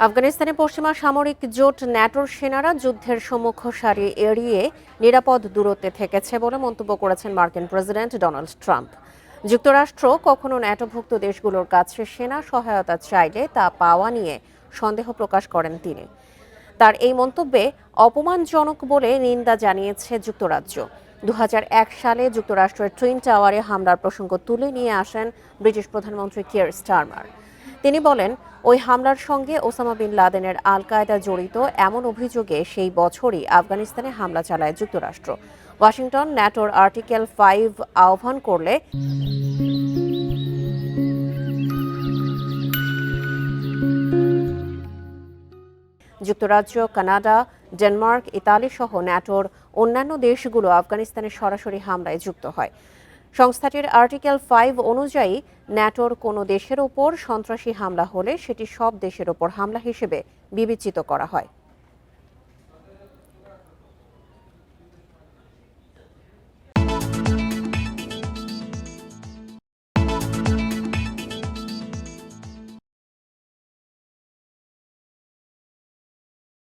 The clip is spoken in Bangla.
আফগানিস্তানে পশ্চিমা সামরিক জোট ন্যাটোর সেনারা যুদ্ধের সম্মুখ সারি এড়িয়ে নিরাপদ দূরত্বে থেকেছে বলে মন্তব্য করেছেন মার্কিন প্রেসিডেন্ট ডোনাল্ড ট্রাম্প। যুক্তরাষ্ট্র কখনো ন্যাটোভুক্ত দেশগুলোর কাছে সেনা সহায়তা চাইলে তা পাওয়া নিয়ে সন্দেহ প্রকাশ করেন তিনি। তার এই মন্তব্যে অপমানজনক বলে নিন্দা জানিয়েছে যুক্তরাজ্য। 2001 সালে যুক্তরাষ্ট্রের টুইন টাওয়ারে হামলার প্রসঙ্গ তুলে নিয়ে আসেন ব্রিটিশ প্রধানমন্ত্রী কিয়ার স্টারমার। তিনি বলেন, ওই হামলার সঙ্গে ওসামা বিন লাদেনের আল কায়েদা জড়িত এমন অভিযোগে সেই বছরই আফগানিস্তানে হামলা চালায় যুক্তরাষ্ট্র। ওয়াশিংটন ন্যাটোর আর্টিকেল 5 আহ্বান করলে যুক্তরাজ্য, কানাডা, ডেনমার্ক, ইতালি সহ ন্যাটোর অন্যান্য দেশগুলো আফগানিস্তানের সরাসরি হামলায় যুক্ত হয়। সংস্থাটির আর্টিকেল 5 অনুযায়ী ন্যাটোর কোনো দেশের ওপর সন্ত্রাসী হামলা হলে সেটি সব দেশের ওপর হামলা হিসেবে বিবেচিত করা হয়।